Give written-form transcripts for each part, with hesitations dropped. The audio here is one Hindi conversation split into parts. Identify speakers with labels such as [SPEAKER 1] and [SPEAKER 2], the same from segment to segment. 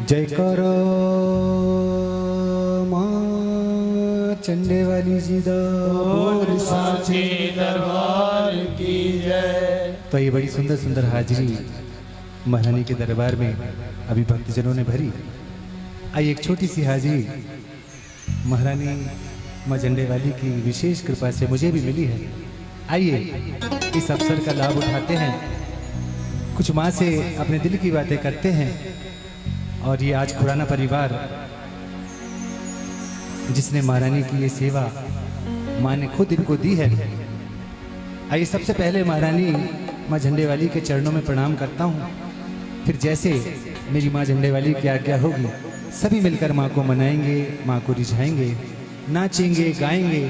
[SPEAKER 1] जय करो माँ चंडे वाली जी और
[SPEAKER 2] साचे दरबार की जय।
[SPEAKER 1] तो ये बड़ी सुंदर सुंदर हाजिरी महारानी के दरबार में अभी भक्तजनों ने भरी। आई एक छोटी सी हाजिरी महारानी माँ झंडे वाली की विशेष कृपा से मुझे भी मिली है। आइए इस अवसर का लाभ उठाते हैं, कुछ माँ से अपने दिल की बातें करते हैं। और ये आज खुराना परिवार जिसने महारानी की ये सेवा माँ ने खुद इनको दी है। आइए सबसे पहले महारानी माँ झंडे वाली के चरणों में प्रणाम करता हूँ, फिर जैसे मेरी माँ झंडे वाली की आज्ञा होगी सभी मिलकर माँ को मनाएंगे, माँ को रिझाएंगे, नाचेंगे, गाएंगे,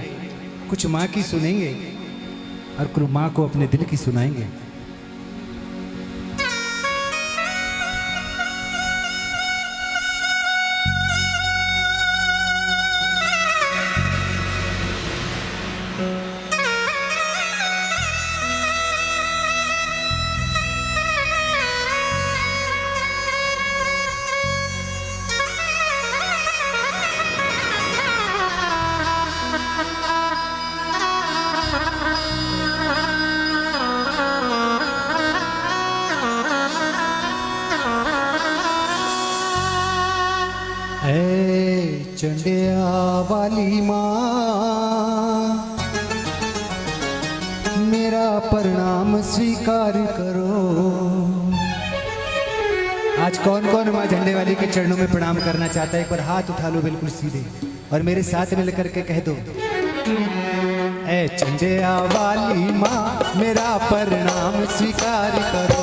[SPEAKER 1] कुछ माँ की सुनेंगे और कुछ माँ को अपने दिल की सुनाएंगे। चंडिया वाली माँ मेरा प्रणाम स्वीकार करो। आज कौन कौन माँ झंडे वाली के चरणों में प्रणाम करना चाहता है? एक बार हाथ उठा लो बिल्कुल सीधे और मेरे साथ मिल करके कह दो, ऐ चंडिया वाली माँ मेरा प्रणाम स्वीकार करो।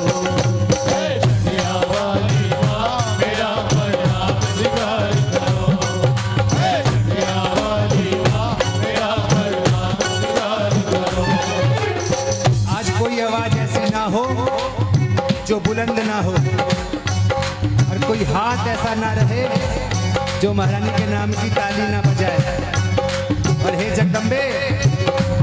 [SPEAKER 1] जो बुलंद ना हो और कोई हाथ ऐसा ना रहे जो महारानी के नाम की ताली ना बजाए। और हे जगदम्बे,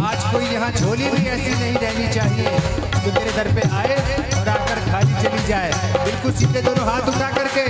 [SPEAKER 1] आज कोई यहाँ झोली भी ऐसी नहीं रहनी चाहिए जो तेरे दर पे आए और आकर खाली चली जाए। बिल्कुल सीधे दोनों हाथ उठा करके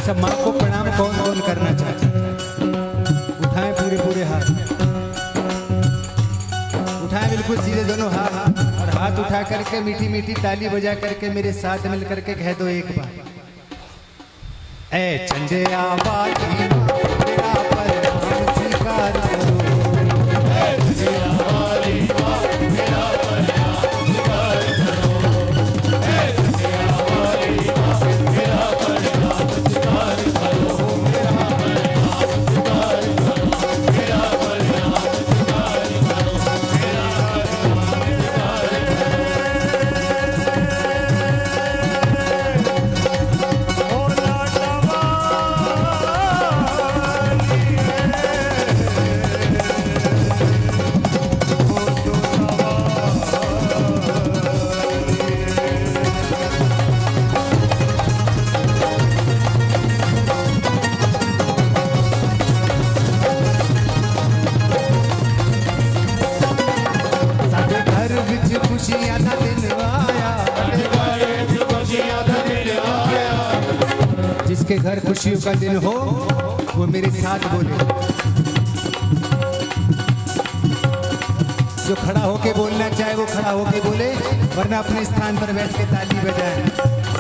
[SPEAKER 1] अच्छा, माँ को प्रणाम कौन कौन करना चाहता है? उठाएं पूरे पूरे हाथ, उठाएं बिल्कुल सीधे दोनों हाथ, और हाथ उठा करके मीठी मीठी ताली बजा करके मेरे साथ मिल करके कह दो एक बार, ऐ चंदे आबादी तेरा प्रणाम स्वीकार करो। ऐ चंदे आबादी तेरा प्रणाम स्वीकार करो। ऐ चंदे आबादी तेरा प्रणाम स्वीकार करो। मेरा प्रणाम स्वीकार करो। मेरा प्रणाम स्वीकार करो। मेरा जिसके घर खुशियों का दिन हो वो मेरे साथ बोले। जो खड़ा होके बोलना चाहे वो खड़ा होके बोले, वरना अपने स्थान पर बैठ के ताली बजाए।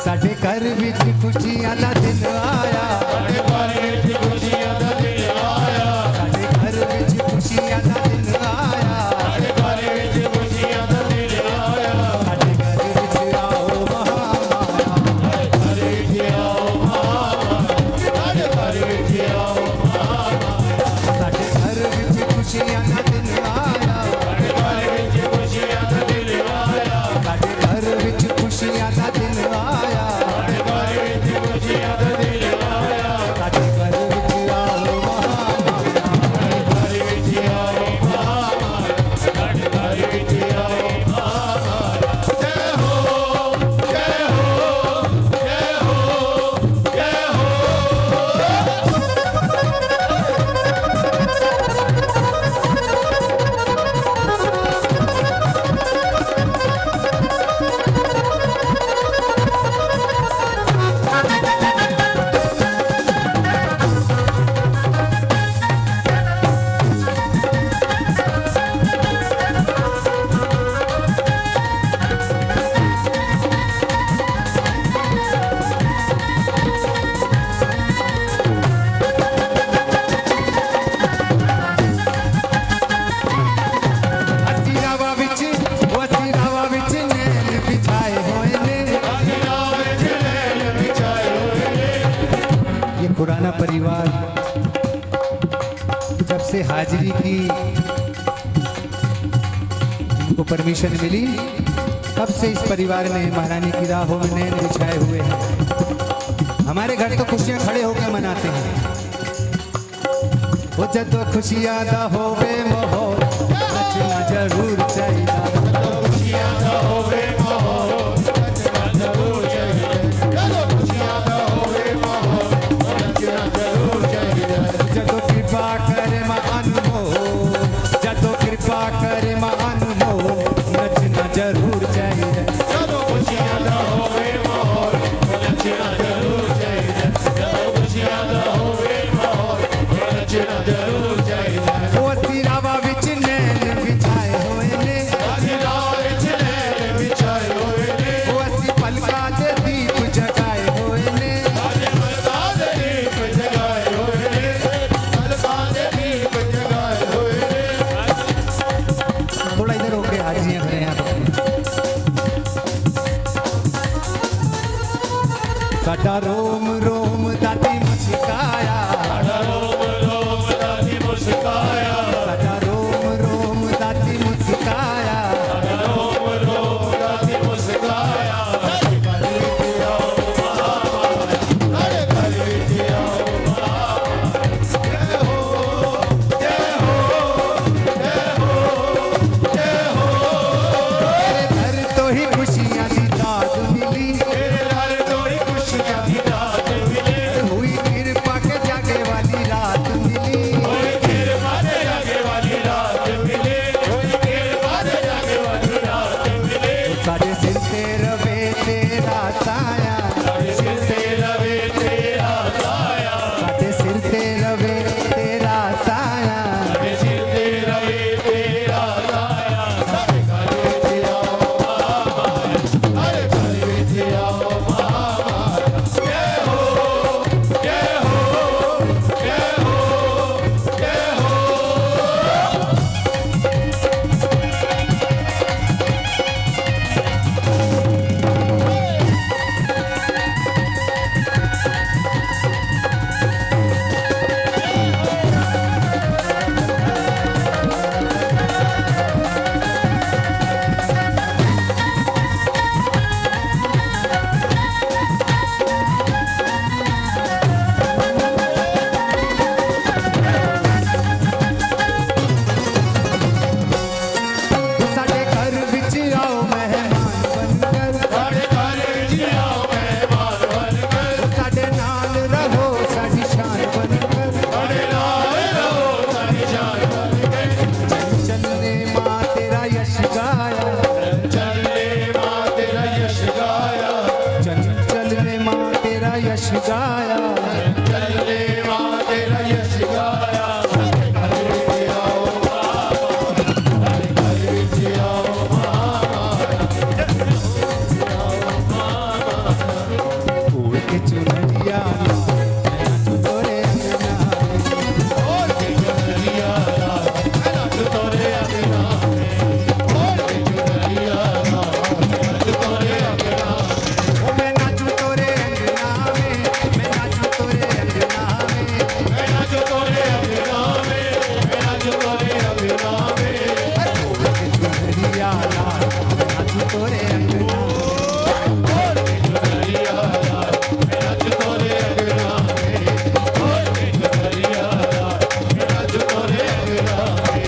[SPEAKER 1] साढ़े घर विच खुशियां दा दिन आया, साढ़े घर विच खुशियां दा दिन आया, साढ़े घर विच खुशियां दा दिन आया, साढ़े घर विच खुशियां दा दिन आया, साढ़े घर विच आओ महामाया, घर विच आओ महामाया, साढ़े घर विच आओ महामाया, साढ़े घर विच खुशियां दा दिन आया, साढ़े घर विच खुशियां दा दिन आया, साढ़े घर विच खुशियां दा दिन आया, साढ़े घर विच खुशियां दा दिन आया, साढ़े घर विच आओ महामाया, घर विच आओ महामाया, साढ़े घर विच आओ महामाया। जय हो जय हो जय हो जय हो। पुराना परिवार जब से हाजिरी की इनको परमिशन मिली, तब से इस परिवार में महारानी की राहों में नैन बिछाए हुए हैं। हमारे घर तो खुशियां खड़े होकर मनाते हैं। वो जब खुशियां दा होवे माहौल नचना जरूर चाहिए, खुशियां दा होवे माहौल नचना जरूर चाहिए, खुशियां दा होवे माहौल नचना जरूर चाहिए। जदों कृपा करे मां अनमोल, जदों कृपा करे मां अनमोल नचना जरूर चाहिए, जदों खुशियां दा होवे माहौल नचना जरूर चाहिए, जदों खुशियां दा होवे माहौल नचना जरूर चाहिए। वो सिरावा विच नैन बिछाए होए ने, सिरावा विच नैन बिछाए होए ने, वो असी पलका दे दीप जगाए होए ने, पलका दे दीप जगाए होए ने, पलका दे दीप जगाए होए ने। थोड़ा इधर होके हाजियां खड़े हैं। साडा रोम रोम दादी मुस्काया, साडा रोम रोम दादी मुस्काया, साडा रोम रोम दादी मुस्काया, साडा रोम रोम दादी मुस्काया। साडे घर विच आओ महामाया, साडे घर विच आओ महामाया। जय हो जय हो जय हो जय हो। तेरे घर तो ही खुशियां दी दाद मिली, तेरे घर तो ही खुशियां दी दाद मिली। यश गाया,
[SPEAKER 2] चल देवा तेरा यश गाया, घर विच आओ बाबा, घर विच आओ बाबा,
[SPEAKER 1] उड़ के चुनरिया तोरे
[SPEAKER 2] ओढ़ के चुनरिया नाच तोरे अंगना में, ओढ़ के चुनरिया नाच तोरे अंगना में,
[SPEAKER 1] ओ मैं नाचू तोरे अंगना में, मैं नाचू तोरे अंगना में,
[SPEAKER 2] मैं नाच तोरे अंगना में, मैं नाच तोरे अंगना में,
[SPEAKER 1] उड़ के चुनरिया नाचू तोरे अंगना में।
[SPEAKER 2] ओढ़ के चुनरिया मैं नाच तोरे अंगना में, ओढ़ के चुनरिया मैं नाच तोरे अंगना में।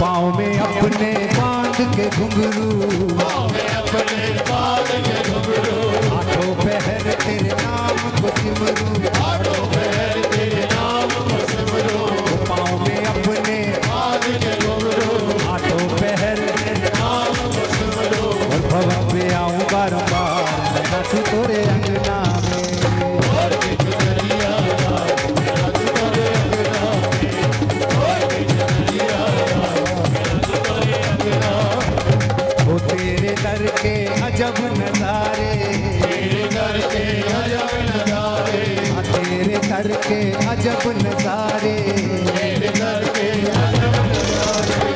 [SPEAKER 1] पाँव में अपने बांध के घुंघरू,
[SPEAKER 2] मैं अपने बाल के घुंघरू,
[SPEAKER 1] आठों पहर तेरे नाम को सिमरू,
[SPEAKER 2] आठों पैर तेरे नाम को सिमरू,
[SPEAKER 1] पाँव में अपने
[SPEAKER 2] बाल के घुंघरू,
[SPEAKER 1] आठों पहर तेरे
[SPEAKER 2] नाम को सिमरू,
[SPEAKER 1] और भवन पे आऊं बारंबार, मैं नाचूं तोरे अंगना में।
[SPEAKER 2] ओढ़ के चुनरिया मैं नाच तोरे अंगना में, ओढ़ के चुनरिया मैं नाच तोरे अंगना में,
[SPEAKER 1] वो तेरे दर के अजब नजारे,
[SPEAKER 2] तेरे घर के अजब नजारे,
[SPEAKER 1] तेरे दर के अजब नजारे,
[SPEAKER 2] तेरे घर के अजब नजारे,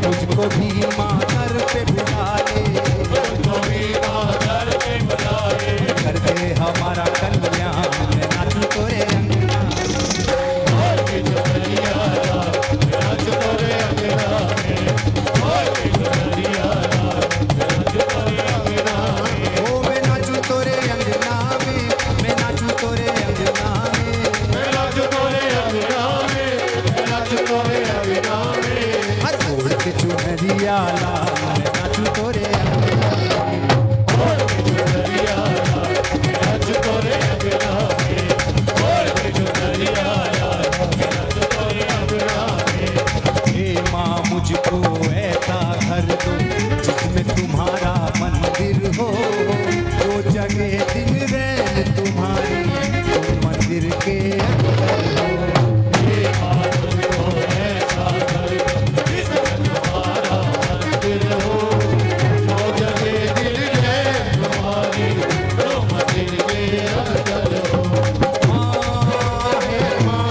[SPEAKER 1] मुझको भी माँ दर पे बुला ले,
[SPEAKER 2] तुझको भी मादर के बुलाए,
[SPEAKER 1] कर दे हमारा कल्याण, मैं नाचूं तोरे अंगना में।
[SPEAKER 2] ओढ़ के चुनरिया मैं नाच तोरे अंगना में, ओढ़ के चुनरिया मैं नाच तोरे अंगना में,
[SPEAKER 1] ओ मैं नाचूं तोरे अंगना में, मैं नाचूं तोरे अंगना में,
[SPEAKER 2] मैं नाच तोरे अंगना में, मैं नाच तोरे अंगना में,
[SPEAKER 1] हर ओढ़ के चुनरिया लाल, मैं नाचूं तोरे अंगना में।
[SPEAKER 2] ओढ़ के चुनरिया मैं नाच तोरे अंगना में, ओढ़ के चुनरिया मैं नाच तोरे अंगना में,
[SPEAKER 1] हे माँ मुझको ऐसा घर दो जिसमें तुम्हारा मंदिर हो, वो जगह दिन रैन तुम्हारी, तुम मंदिर के अंदर हो।
[SPEAKER 2] ऐसा घर जिसमें तुम्हारा मंदिर हो, वो जगह दिल है तुम्हारी, तो मंदिर के अंदर हो।
[SPEAKER 1] माँ है माँ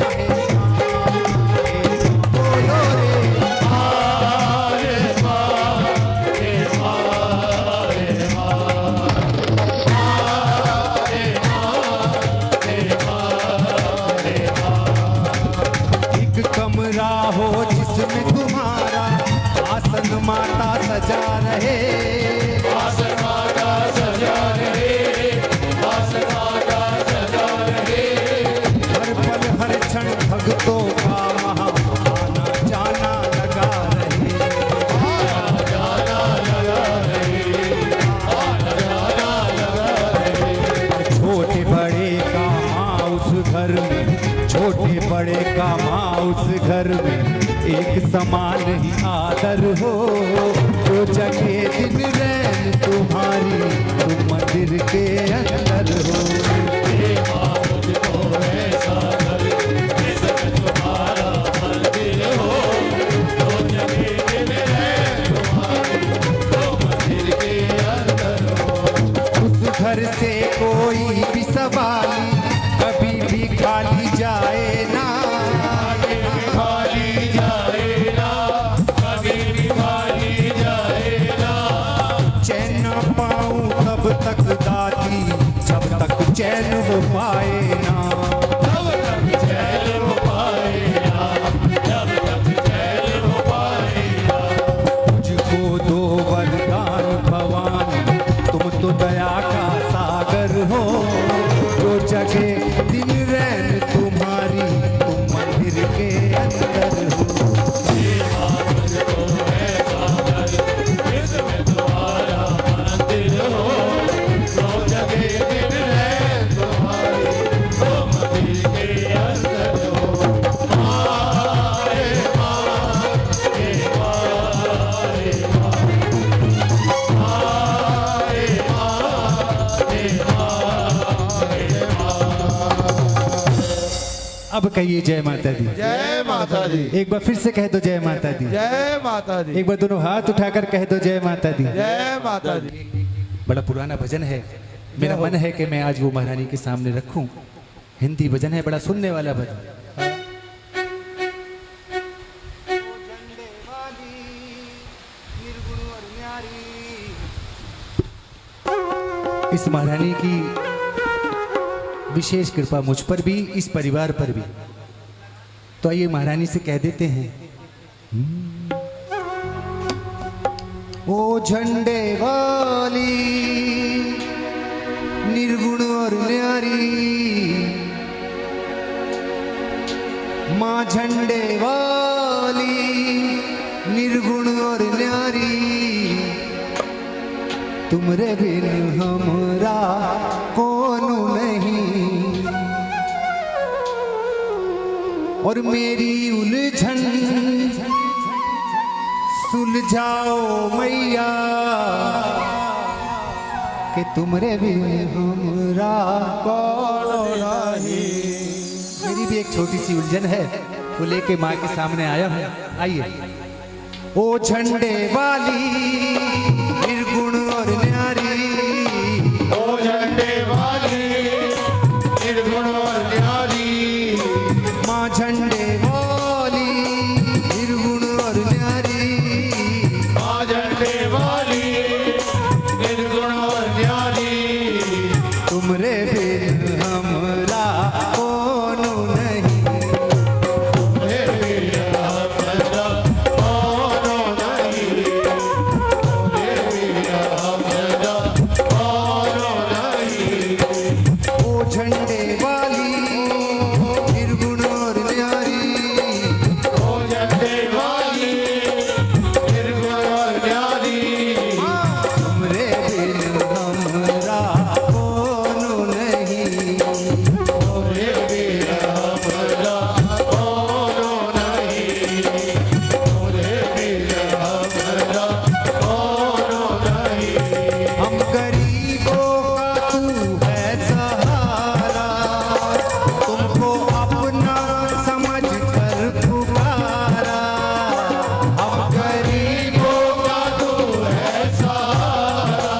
[SPEAKER 1] है माँ है, बोलो रे
[SPEAKER 2] हरे माँ, हे माँ, हे माँ, हरे माँ, हे माँ, हे माँ।
[SPEAKER 1] एक कमरा हो जिसमें तुम्हारा आसन माता सजा रहे,
[SPEAKER 2] आसन माता सजा रहे, आसन माता सजा रहे,
[SPEAKER 1] हर पल हर क्षण भक्तों का वहाँ आना जाना लगा रहे।
[SPEAKER 2] जाना लगा रहे, आना जाना लगा रहे,
[SPEAKER 1] छोटे बड़े का माँ उस घर में, छोटे बड़े का माँ उस घर में एक समान ही आदर हो, जो जगह दिन रैन तुम्हारी, तुम मंदिर के अंदर हो।
[SPEAKER 2] हे माँ मुझको ऐसा घर जिसमें तुम्हारा मंदिर हो, तो जगह दिल है तुम्हारी, तो मंदिर के अंदर हो।
[SPEAKER 1] उस घर से कोई भी सवाली कभी भी खाली जाए ना,
[SPEAKER 2] खाली जाए ना, कभी भी खाली जाए ना,
[SPEAKER 1] चैन न पाऊं तब तक दादी, जब तक चैन अब कहिए जय माता दी।
[SPEAKER 2] जय माता दी।
[SPEAKER 1] एक बार फिर से कह दो जय माता दी।
[SPEAKER 2] जय माता दी।
[SPEAKER 1] एक बार दोनों हाथ उठाकर कह दो जय माता दी।
[SPEAKER 2] जय माता दी।
[SPEAKER 1] बड़ा पुराना भजन है, मेरा मन है कि मैं आज वो महारानी के सामने रखूं। हिंदी भजन है, बड़ा सुनने वाला भजन। इस महारानी की विशेष कृपा मुझ पर भी, इस परिवार पर भी। तो आइए महारानी से कह देते हैं, ओ झंडे वाली निर्गुण और न्यारी, माँ झंडे वाली निर्गुण और न्यारी, तुमरे बिन हमरा कौन नहीं। और मेरी उलझन सुलझाओ मैया, कि तुमरे बिन हमरा कौन नहीं। मेरी भी एक छोटी सी उलझन है, वो लेके माँ के सामने आया हूँ। आइए। ओ झंडे वाली निर्गुण और न्यारी,
[SPEAKER 2] ओ झंडे वाली निर्गुण और न्यारी,
[SPEAKER 1] माँ झंडे वाली निर्गुण और न्यारी,
[SPEAKER 2] माँ झंडे वाली निर्गुण और न्यारी,
[SPEAKER 1] तुमरे बिन हमरा कौन नहीं।
[SPEAKER 2] हे वीर हमरा कौन नहीं, हे वीर हमरा कौन नहीं।
[SPEAKER 1] ओ झंडे वाली निर्गुण और न्यारी,
[SPEAKER 2] ओ झंडे वाली निर्गुण और न्यारी,
[SPEAKER 1] तुमरे बिन हमरा कौन नहीं।
[SPEAKER 2] हे वीर हमरा कौन नहीं, हे वीर हमरा कौन नहीं।
[SPEAKER 1] हम गरीबों का तू है सहारा, तुमको अपना समझ कर पुकारा। हम
[SPEAKER 2] गरीबों का तू है सहारा,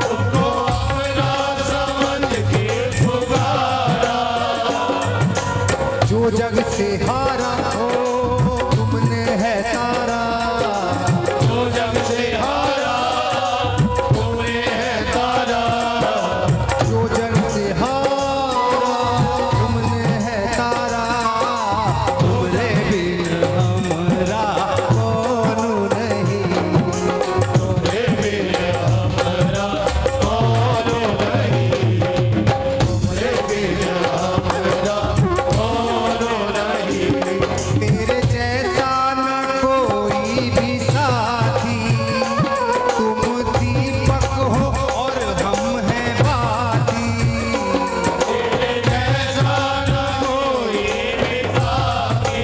[SPEAKER 2] तुमको अपना समझ के पुकारा।
[SPEAKER 1] जो जग से हारा हो तुमने है तारा,
[SPEAKER 2] जो जग से हारा तुमने है तारा,
[SPEAKER 1] जो जग से हारा तुमने है तारा, तुमरे बिन हमरा कौन नहीं।
[SPEAKER 2] हे वीर हमरा कौन नहीं, हे वीर हमरा कौन नहीं।
[SPEAKER 1] तेरे जैसा न कोई भी साथी, तुम दीपक हो और हम हैं बाती।
[SPEAKER 2] जैसा न कोई भी साथी,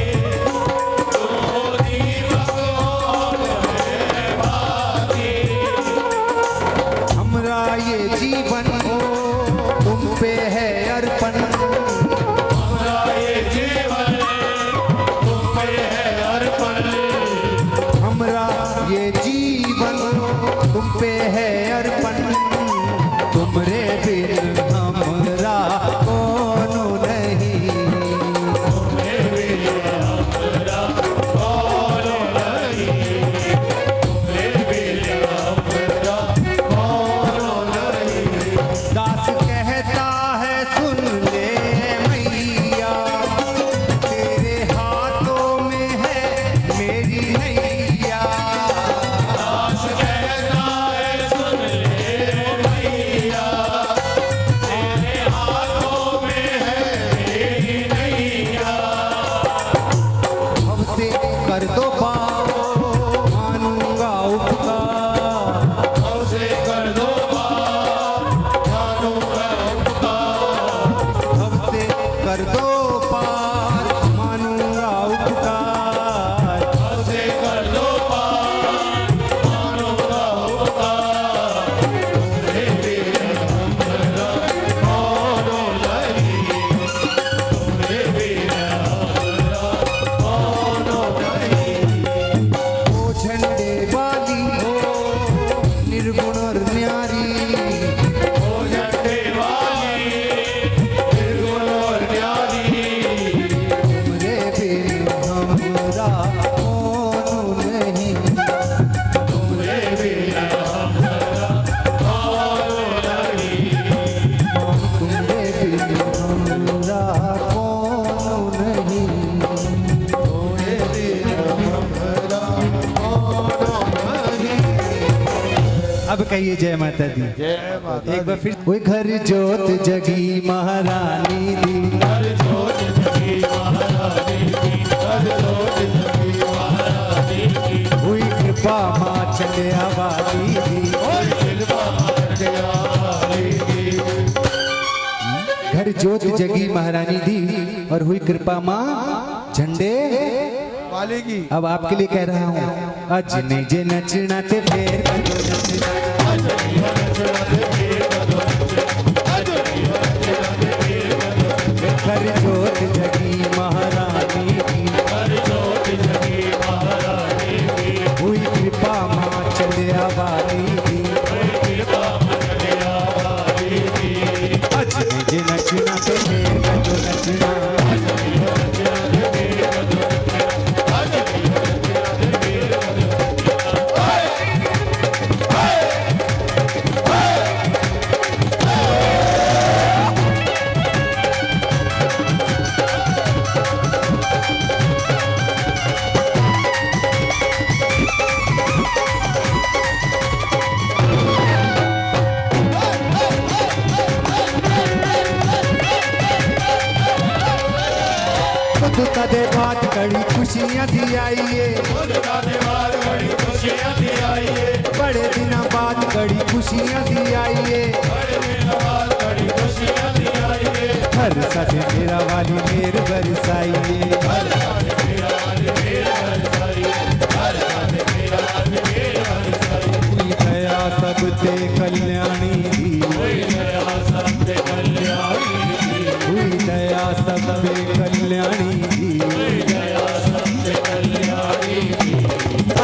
[SPEAKER 2] तुम दीपक और है बाती।
[SPEAKER 1] हमरा ये जीवन हो तुम पे है अर्पण,
[SPEAKER 2] हमारा ये जीवन तुम पे है अर्पण।
[SPEAKER 1] हमरा ये जीवन तुम पे है अर्पण, तुमरे बिन हमरा कौन नहीं।
[SPEAKER 2] हे वीर हमरा कौन नहीं, हे वीर हमरा कौन नहीं।
[SPEAKER 1] दास कहता है सुन ले मैया, तेरे हाथों में है मेरी नैया।
[SPEAKER 2] दास कहता है सुन ले मैया, तेरे हाथों में है मेरी नैया।
[SPEAKER 1] हमसे कर दो पाओ मानूंगा उपकार,
[SPEAKER 2] हमसे कर दो बात मानूंगा उपकार।
[SPEAKER 1] हमसे कर दो पार मानूंगा उपकार।
[SPEAKER 2] हमसे कर दो बात मानूंगा उपकार। हे वीर हमरा कौन नहीं, हे
[SPEAKER 1] कहिए जय माता दी।
[SPEAKER 2] जय माता
[SPEAKER 1] एक बार फिर। वो घर जोत जगी महारानी दी,
[SPEAKER 2] घर जोत जगी महारानी की, घर जोत जगी महारानी की,
[SPEAKER 1] हुई कृपा माँ चंडिया वाली दी।
[SPEAKER 2] और कृपा चंडिया वाली की,
[SPEAKER 1] घर जोत जगी महारानी दी और हुई कृपा माँ झंडे
[SPEAKER 2] वाली की।
[SPEAKER 1] अब आपके लिए कह रहा हूँ, अज नहीं जे नचना ते फेर करो नचना।
[SPEAKER 2] आज नहीं हो नचना ते फेर करो नचना, आज नहीं हो नचना ते फेर करो नचना,
[SPEAKER 1] घर जोत जगी महारानी की,
[SPEAKER 2] घर जोत जगी महारानी की,
[SPEAKER 1] हुई कृपा माँ चंडिया वाली दी।
[SPEAKER 2] कृपा चंडिया वाली की,
[SPEAKER 1] अज नहीं जे नचना ते फेर करो नचना।
[SPEAKER 2] आज नहीं हो नचना ते फेर करो नचना, आज नहीं हो नचना ते फेर करो नचना। हाय हाय
[SPEAKER 1] खुद कदे बात कड़ी खुशियाँ दी आइए,
[SPEAKER 2] खुद का दीवार बड़ी खुशियाँ दी आइए,
[SPEAKER 1] बड़े दिन बाद कड़ी खुशियाँ दी आइए।
[SPEAKER 2] बड़े दिन बाद बड़ी खुशियाँ दी आइए,
[SPEAKER 1] हर साथे मेरा वाली मेर बरसाइए।
[SPEAKER 2] हर साल मेरा वाली मेर बरसाइए, हर साल मेरा वाली मेर बरसाइए,
[SPEAKER 1] हुई दया सब ते कल्याणी दी,
[SPEAKER 2] कोई नया संत कल्याणी की,
[SPEAKER 1] हुई दया सब ते कल्याणी दी।
[SPEAKER 2] कोई नया संत कल्याणी की,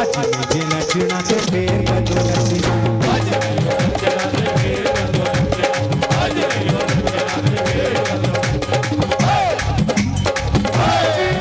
[SPEAKER 1] अज मुझे नचना ते फेर कदो नचना।
[SPEAKER 2] आज नहीं हो नचना ते फेर करो नचना, आज नहीं हो नचना ते फेर करो नचना। हाय हाय हाय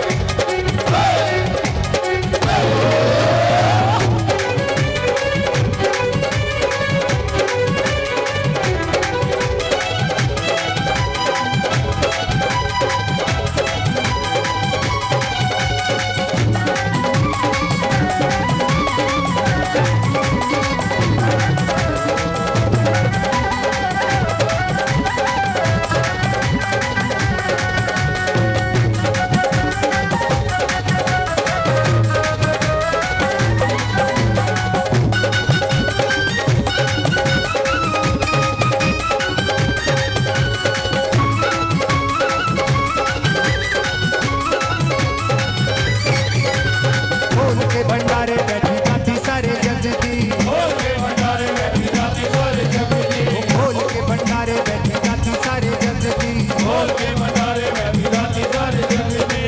[SPEAKER 1] खोल के भंडारे बैठी जाती सारे जग दी,
[SPEAKER 2] खोल के भंडारे बैठी जाती सारे जग दी,
[SPEAKER 1] खोल के भंडारे बैठी जाती सारे जग दी।
[SPEAKER 2] खोल के भंडारे बैठी जाती सारे जग दी,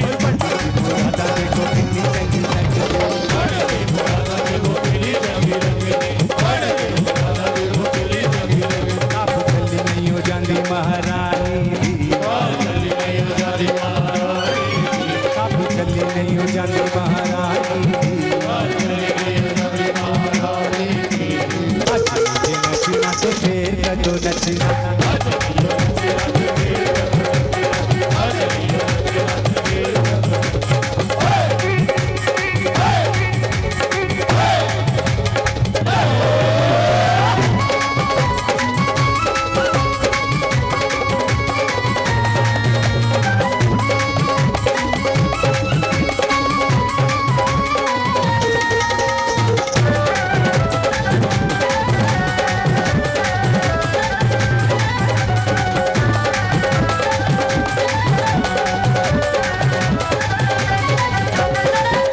[SPEAKER 1] दादा देखो कितनी चंगी लगती है।
[SPEAKER 2] बड़े दादा देखो किली जगी रंगी दी, बड़े दादा देखो किली जगी रंगी दी,
[SPEAKER 1] आप जल्दी नहीं हो जाती महारानी दी,
[SPEAKER 2] बाल जल्दी नहीं हो जाती महारानी की,
[SPEAKER 1] आप जल्दी नहीं हो जाती महारानी दी।
[SPEAKER 2] बाल जल्दी नहीं हो जाती महारानी की,
[SPEAKER 1] अज मुझे नचना तो फेर कदो नचना।
[SPEAKER 2] आज नहीं हो नचना ते फेर करो नचना, आज नहीं हो नचना ते फेर करो नचना। हाय हाय हाय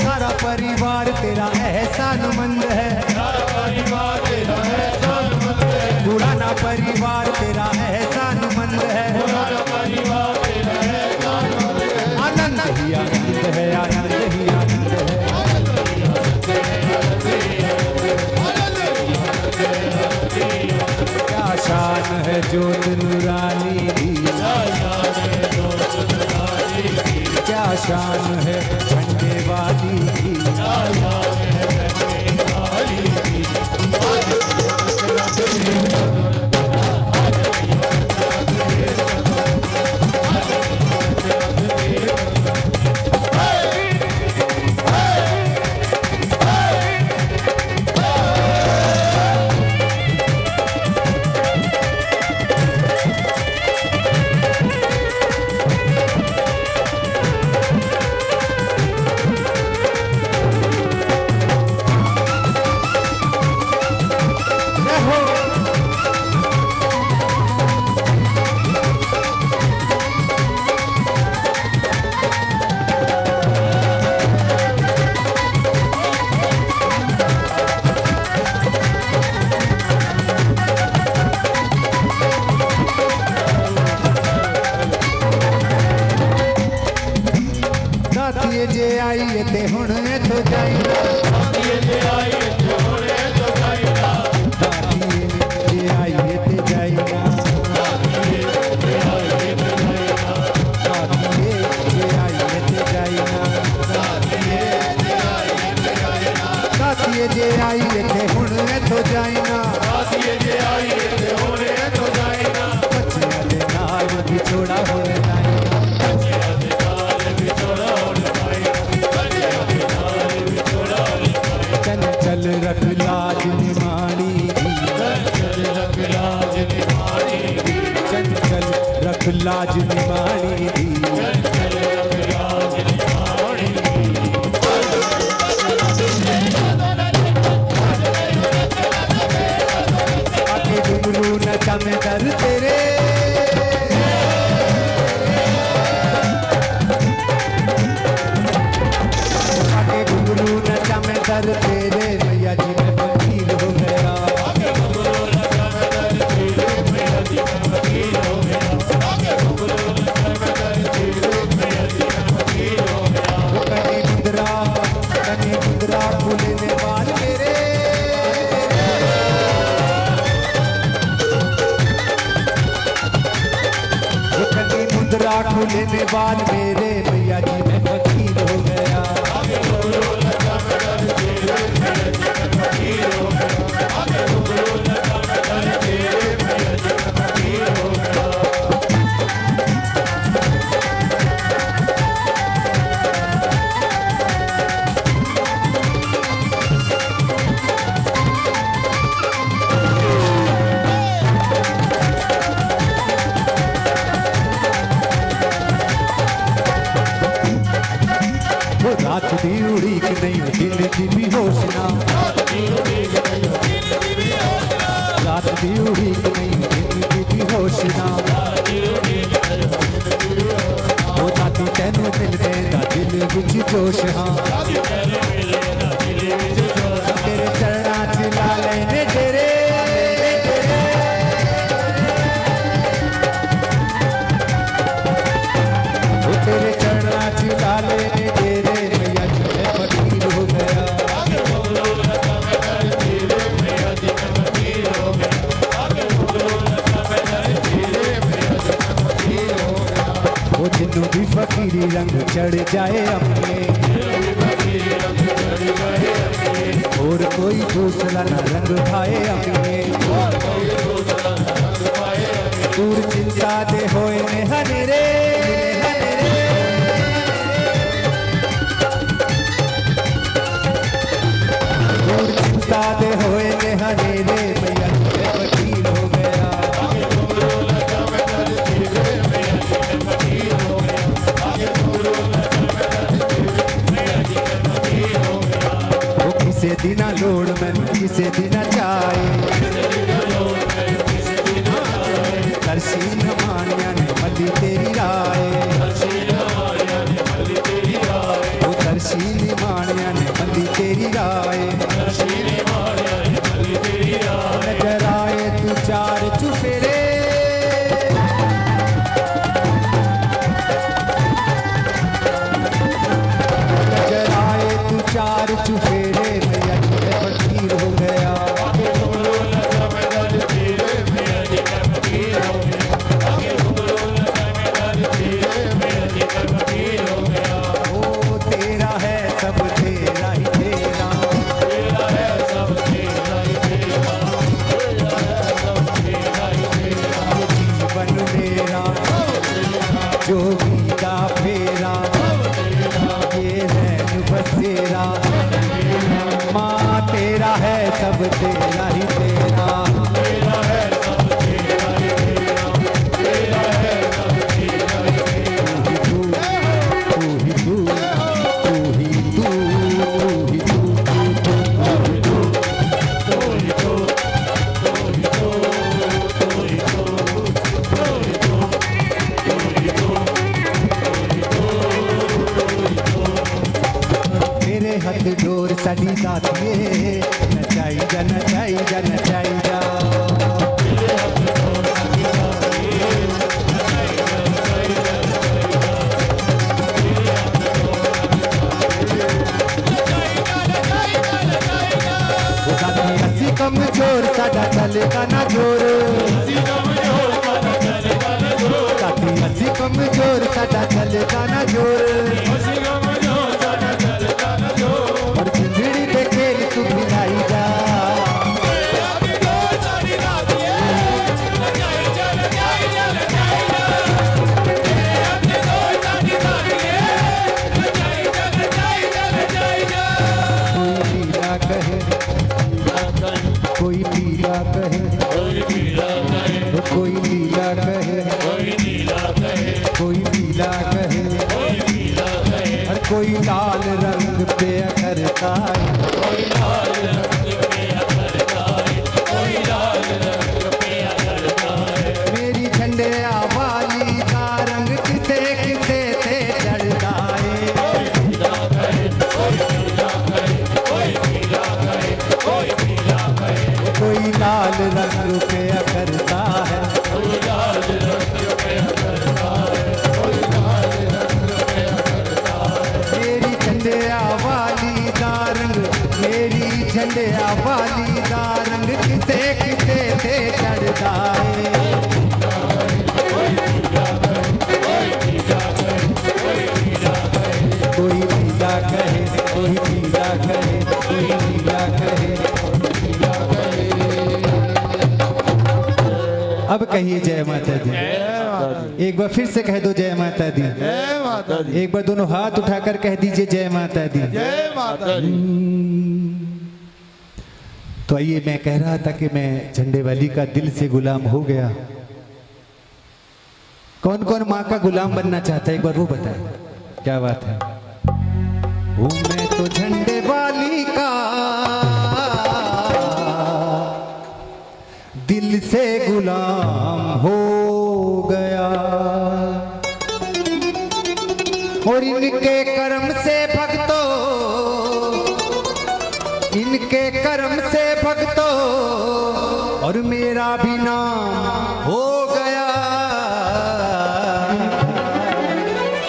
[SPEAKER 1] सारा परिवार तेरा एहसानमंद है,
[SPEAKER 2] सारा परिवार तेरा एहसानमंद है,
[SPEAKER 1] पुराना परिवार तेरा एहसानमंद है।
[SPEAKER 2] सारा परिवार तेरा एहसानमंद है,
[SPEAKER 1] आनंद ही आनंद है, आनंद ही आनंद है। क्या शान है जोत नूरानी दी, क्या शान है झंडे वाली की। आई ते हुण इथों जाईना
[SPEAKER 2] दातिए जे आई ते हुण इथों जाईना
[SPEAKER 1] दातिए जे आई ते जाईना
[SPEAKER 2] दातिए जे आई ते जाईना
[SPEAKER 1] दातिए जे आई ते जाईना
[SPEAKER 2] दातिए जे आई ते जाईना
[SPEAKER 1] दातिए जे आई ते हुण इथों जाईना
[SPEAKER 2] दातिए जे आई ते हुण इथों जाईना
[SPEAKER 1] बच्चियां दे नाल विछोड़ा हो जाईना
[SPEAKER 2] बच्चियां दे नाल विछोड़ा हो जाईना बच्चियां दे नाल विछोड़ा हो जाईना
[SPEAKER 1] चंचल रख लाज निमाणी
[SPEAKER 2] चंचल रख लाज निभानी दी
[SPEAKER 1] चंचल रख लाज निमाणी दी
[SPEAKER 2] चंचल रख लाज निभानी
[SPEAKER 1] आके घुंघरू नचा में दर तेरे आके घुंघरू नचा में दर तेरे मैया जी मैं फकीर हो गया
[SPEAKER 2] आगे घुंघरू नचा में दर तेरे मैया जी मैं फकीर हो गया आगे घुंघरू नचा में दर तेरे मैया जी मैं फकीर हो गया
[SPEAKER 1] वो कनी मुंदरा फूलने वाल मेरे वो कनी मुंदरा फूलने वाल मेरे मैया जी मैं फकीर हो गया
[SPEAKER 2] आगे घुंघरू नचा में दर तेरे मैया जी मैं फकीर हो गया आगे घुंघरू नचा में दर तेरे मैया जी मैं फकीर हो गया
[SPEAKER 1] वो रात दी उड़ीक नहीं दिन दी भी होशना रात दी उड़ीक नहीं दिन दी भी होशना वो दादी तेनू मिलदे दा दिल विच जोश हाँ तेरे चरणा च ला लेने तेरे वो तेरे चरणा च ला लेने तेरे मैया जी मैं फकीर हो गया
[SPEAKER 2] आगे घुंघरू नचा में दर तेरे मैया जी मैं फकीर हो गया आगे घुंघरू नचा में दर तेरे मैया जी मैं फकीर हो गया
[SPEAKER 1] वो जिन्नू भी फकीरी रंग चढ़ जाए अपने और कोई दूसरा न रंग भाए अपने दूर चिंता दे होए ने हनेरे दूर चिंता दे होए ने हनेरे मैया जी मैं फकीर हो गया
[SPEAKER 2] आगे घुंघरू नचा में दर तेरे मैया जी मैं फकीर हो गया आगे घुंघरू नचा में दर तेरे मैया जी मैं फकीर हो गया
[SPEAKER 1] वो किसे दिना लोड़ मैनू किसे दिना चाहे तरसी नमानिया ने मली तेरी राय वो तरसी निमानिया ने मली तेरी राय नजर आए तू चार चुफेरे नजर आए तू चार चुफेरे मैया जी मैं फकीर हो गया
[SPEAKER 2] आगे घुंघरू नचा में दर तेरे मैया जी मैं फकीर हो गया आगे घुंघरू नचा में दर तेरे मैया जी मैं फकीर हो गया
[SPEAKER 1] ओ तेरा है सब तेरा ही तेरा
[SPEAKER 2] तेरा है सब तेरा ही तेरा तेरा है सब तेरा ही तेरा
[SPEAKER 1] जीवन मेरा जोगी का फेरा ये है बसेरा माँ तेरा है सब तेरा ही तेरा
[SPEAKER 2] तेरा है सब तेरा ही तेरा तेरा है सब तेरा ही तेरा
[SPEAKER 1] तू ही तू तू ही तू तू ही तू मेरे हथ डोर सड़ी दातिए नचाई जा नचाई जा नचाई जा पीला कहे, हर कोई लाल रंग पे अखरता है। मेरी झंडे वाली का रंग किसे किसे से चढ़ता है। कोई लाल रंग पे अखरता है। मेरी झंडे वाली का रंग, मेरी झंडे वाली का रंग किसे किसे से चढ़ता है। कोई पीला कहे, कोई पीला कहे, कोई पीला कहे। अब कहिए जय माता दी। एक बार फिर से कह दो जय माता दी।
[SPEAKER 2] जय माता दी,
[SPEAKER 1] एक बार दोनों हाथ उठाकर कह दीजिए जय माता दी।
[SPEAKER 2] जय माता दी।
[SPEAKER 1] तो आइए, मैं कह रहा था कि मैं झंडे वाली का दिल से गुलाम हो गया। कौन कौन माँ का गुलाम बनना चाहता है, एक बार वो बताए। क्या बात है। हूँ मैं तो झंडे वाली का दिल से गुलाम हो गया, और इनके कर्म से भक्तों, इनके कर्म से भक्तों, और मेरा भी नाम हो गया।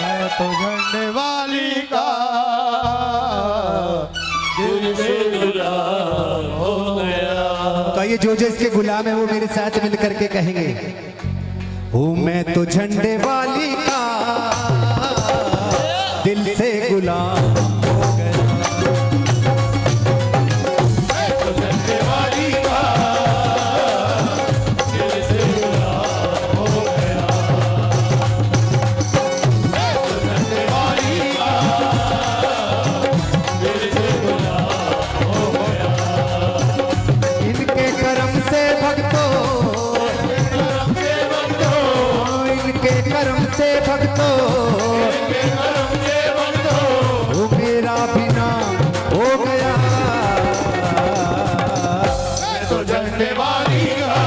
[SPEAKER 2] मैं तो झंडे वाली का दिल से गुलाम हो गया।
[SPEAKER 1] तो ये जो इसके गुलाम है वो मेरे साथ मिल करके कहेंगे, हूँ मैं तो झंडे वाली का दिल से गुलाम हो गया।
[SPEAKER 2] मैं तो झंडे वाली का दिल से गुलाम हो गया। मैं तो झंडे वाली का दिल से गुलाम हो गया।
[SPEAKER 1] इनके कर्म से भक्तों, इनके कर्म से भक्तों, वो मेरा भी नाम हो गया।
[SPEAKER 2] मैं तो झंडे वाली का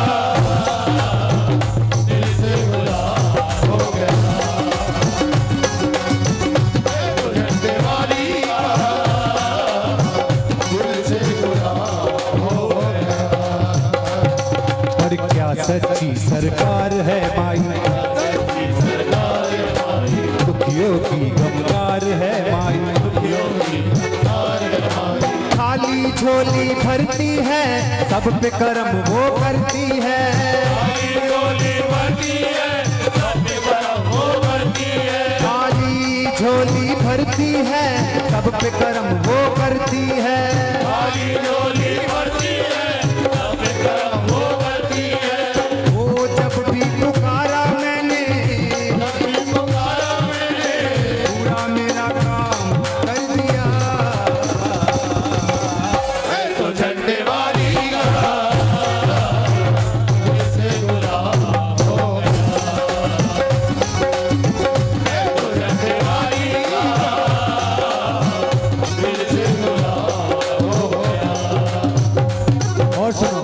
[SPEAKER 2] दिल से गुलाम हो गया। मैं तो झंडे वाली का दिल से गुलाम हो गया।
[SPEAKER 1] और क्या सच्ची सरकार है माई, दुखियों की गमगार है माई। खाली झोली भरती है, सब पे कर्म वो करती है। खाली झोली भरती है, सब पे कर्म वो करती है। खाली झोली भरती है, सब पे कर्म वो करती है। खाली झोली भरती है, सब पे कर्म वो करती है। वो जब भी पुकारा मैंने, पूरा मेरा काम कर दिया।
[SPEAKER 2] मैं तो झंडे वाली का दिल से गुलाम हो गया। मैं तो झंडे वाली का दिल से गुलाम हो गया।
[SPEAKER 1] और सुनो,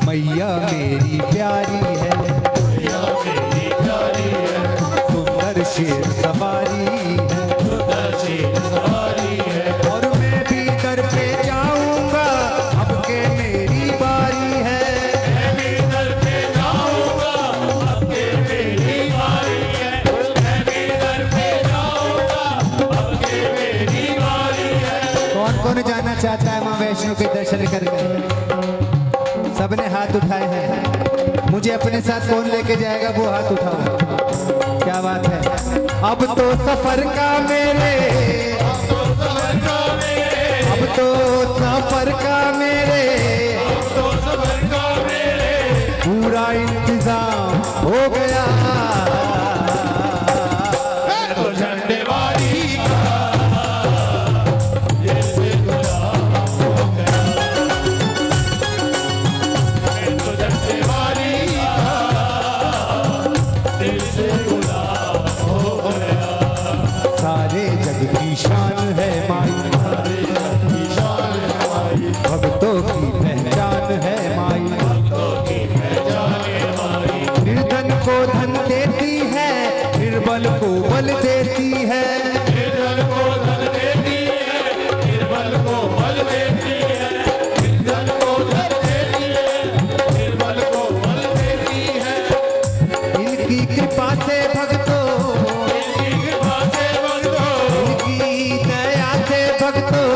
[SPEAKER 1] मैया मेरी प्यारी है,
[SPEAKER 2] मैया मेरी प्यारी है,
[SPEAKER 1] सुंदर शेर सवारी है।
[SPEAKER 2] सुंदर शेर सवारी है।
[SPEAKER 1] और मैं भी दर पे जाऊंगा, अब के मेरी बारी है।
[SPEAKER 2] मैं भी दर पे जाऊंगा, अब के मेरी बारी है। मैं भी दर पे जाऊंगा, अब के मेरी बारी है।
[SPEAKER 1] कौन कौन जाना चाहता है माँ वैष्णो के दर्शन करके? सबने हाथ उठाए हैं। मुझे अपने साथ कौन लेके जाएगा वो हाथ उठाओ। क्या बात है। अब तो सफर का मेरे, अब तो सफर का मेरे पूरा इंतजाम हो गया।
[SPEAKER 2] मैं तो झंडे वाली का दिल से गुलाम हो गया। मैं तो झंडे वाली का दिल से गुलाम
[SPEAKER 1] की शान है माई, भक्तों की पहचान है माई। निर्धन को धन देती है, निर्बल को बल देती है।
[SPEAKER 2] निर्धन को धन देती है, निर्बल को बल देती है। निर्धन को धन देती है, निर्बल को बल देती है।
[SPEAKER 1] इनकी कृपा से भक्तों,
[SPEAKER 2] इनकी कृपा से भक्तों,
[SPEAKER 1] इनकी दया से भक्तों,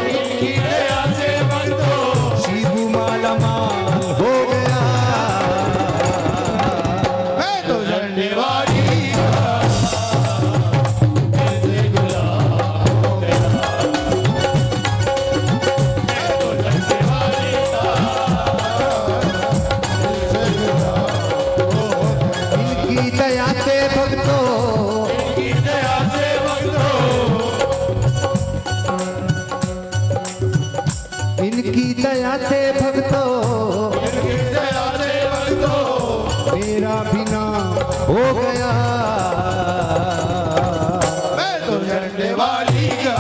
[SPEAKER 2] इनकी दया से भक्तों,
[SPEAKER 1] शिबू माला माल हो गया।
[SPEAKER 2] मैं तो झंडे वाली का दिल से गुलाम हो गया। मैं तो झंडे वाली का दिल से गुलाम हो गया।
[SPEAKER 1] इनकी दया से भक्तों,
[SPEAKER 2] इनकी दया से भक्तों,
[SPEAKER 1] इनकी दया से भक्तों,
[SPEAKER 2] इनकी दया से भक्तों,
[SPEAKER 1] मेरा बिना हो गया।
[SPEAKER 2] मैं तो झंडे वाली का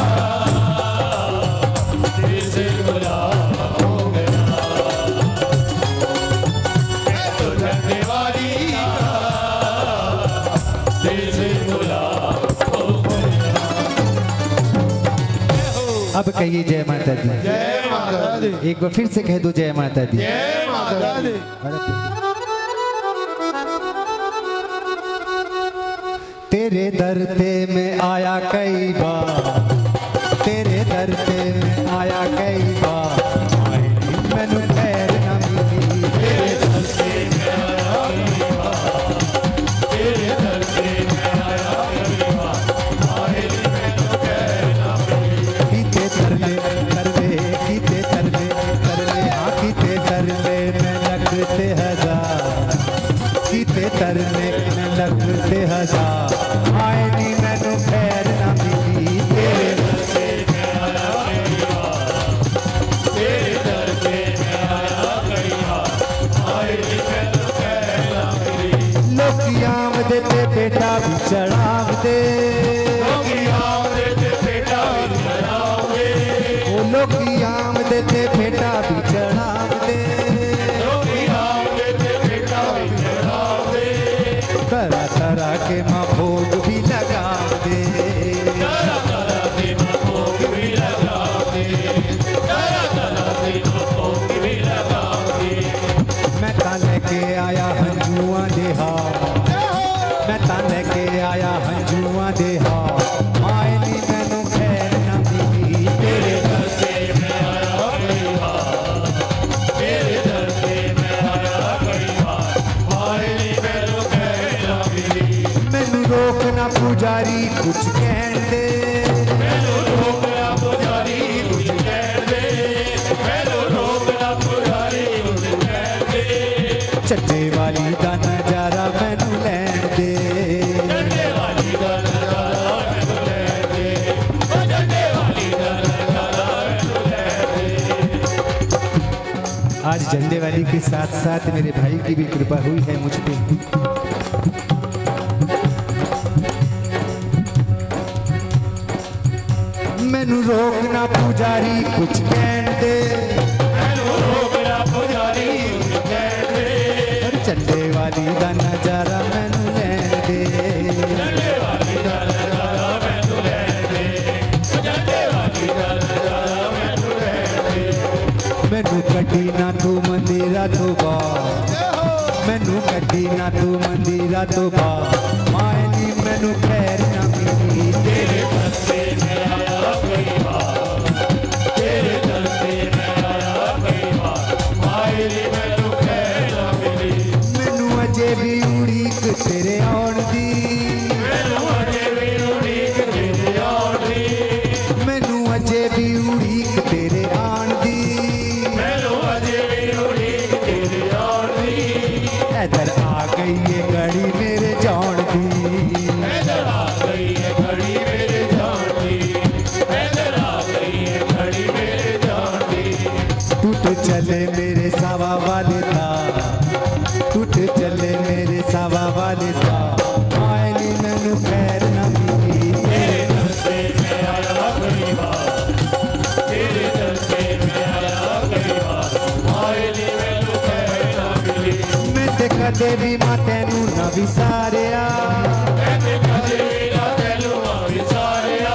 [SPEAKER 2] दिल से गुलाम हो गया। मैं तो झंडे वाली का दिल से गुलाम हो गया।
[SPEAKER 1] अब कहिए जय माता दी।
[SPEAKER 2] जय माता दी,
[SPEAKER 1] एक बार फिर से कह दो जय माता दी।
[SPEAKER 2] जय माता दी।
[SPEAKER 1] तेरे दर पे मैं आया कई बार, तेरे दर पे मैं आया कई बार, आए नी मैनू खैर न मिली।
[SPEAKER 2] तेरे दर से मैं आया कई बार, तेरे दर से मैं आया कई बार, आए नी मैनू खैर ना मिली।
[SPEAKER 1] कीते तरले तरले, कीते तरले तरले, हाँ कीते तरले मैं लगते हजार, कीते तरले मैं लगते हजार, आए नी मैनू खैर न मिली। तेरे
[SPEAKER 2] दर से मैं आया कई बार, तेरे दर से मैं आया कई बार, आए नी मैनू खैर ना मिली।
[SPEAKER 1] लोकी आमदे ते बेटा भी चढ़ाव दे,
[SPEAKER 2] लोकी आमदे ते बेटा भी चढ़ाव दे,
[SPEAKER 1] ओ लोकी आमदे ते बेटा भी चढ़ाव दे।
[SPEAKER 2] लोकी आमदे ते बेटा भी चढ़ाव दे।
[SPEAKER 1] तरह तरह के माँ भोग भी लगा दे।
[SPEAKER 2] तरह तरह से भोग भी लगा दे, तरह तरह से भोग भी लगा दे।
[SPEAKER 1] मैं ताने के आया हंजुआ दे हाथ, मैं ताने के आया हंजुआ दे हाथ, आए नी मैनू खैर न मिली। तेरे
[SPEAKER 2] दर से मैं आया कई बार, तेरे दर से मैं आया कई बार, आए नी मैनू खैर ना मिली।
[SPEAKER 1] मैनू रोकना पुजारी कुछ कहन दे,
[SPEAKER 2] मैनू रोकना पुजारी कुछ कह दे, मैनू रोकना पुजारी कुछ कह दे।
[SPEAKER 1] चट्टे वाली दा नजारा मैनू लैन दे।
[SPEAKER 2] झंडे वाली का नजारा मैनू ले दे, ओ झंडे वाली का नजारा मैनू ले दे।
[SPEAKER 1] आज झंडे वाली के साथ साथ मेरे भाई की भी कृपा हुई है मुझ पे। मैनू रोकना पुजारी कुछ कहन दे,
[SPEAKER 2] मैनू रोकना पुजारी कुछ कह दे,
[SPEAKER 1] और झंडे वाली दा नजारा मैनू लैन दे।
[SPEAKER 2] झंडे वाली का नजारा मैनू ले दे, ओ झंडे वाली का नजारा मैनू ले दे।
[SPEAKER 1] मैनू कटी ना तू मंदिरा तो बाहर, मैनू कटी ना तू मंदिरा तो बाहर, माए नी मैनू खैर ना मिली। तेरे
[SPEAKER 2] दर से मैं आया कई बार, तेरे दर से मैं आया कई बार, आए नी मैनू खैर ना मिली।
[SPEAKER 1] मैनू अजे भी उड़ीक तेरे आउण दी,
[SPEAKER 2] मैनू अजे भी उड़ीक तेरे आउण दी,
[SPEAKER 1] मैनू अजे भी उड़ीक तेरे आण दी।
[SPEAKER 2] मैनू अजे भी उड़ीक तेरे आउण दी।
[SPEAKER 1] इधर आ गई ये घड़ी मेरे जान दी।
[SPEAKER 2] इधर आ
[SPEAKER 1] ਕਦੇ ਵੀ ਮੈਂ ਤੈਨੂੰ ਨਾ ਵਿਸਾਰਿਆ
[SPEAKER 2] ਕਦੇ ਵੀ ਨਾ ਤੈਨੂੰ ਵਿਸਾਰਿਆ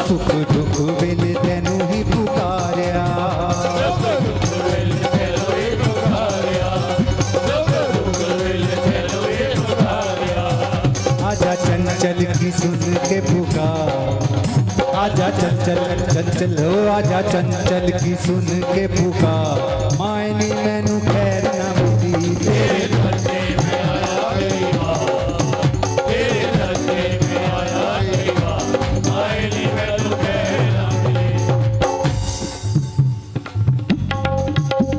[SPEAKER 1] ਸੁੱਖ ਦੁੱਖ ਵੇਲੇ ਤੈਨੂੰ ਹੀ ਪੁਕਾਰਿਆ
[SPEAKER 2] ਸੁੱਖ ਦੁੱਖ ਵੇਲੇ ਤੈਨੂੰ ਹੀ ਪੁਕਾਰਿਆ ਸੁੱਖ ਦੁੱਖ ਵੇਲੇ ਤੈਨੂੰ ਹੀ ਪੁਕਾਰਿਆ
[SPEAKER 1] आजा चंचल की सुन के पुकार आजा चंचल चंचल हो आजा चंचल की सुन के पुकार मायनी मैनू खैर ना मिली तेरे
[SPEAKER 2] धरती में आया गई बात तेरे धरती में आया गई बात आईली मैनू कहना मिली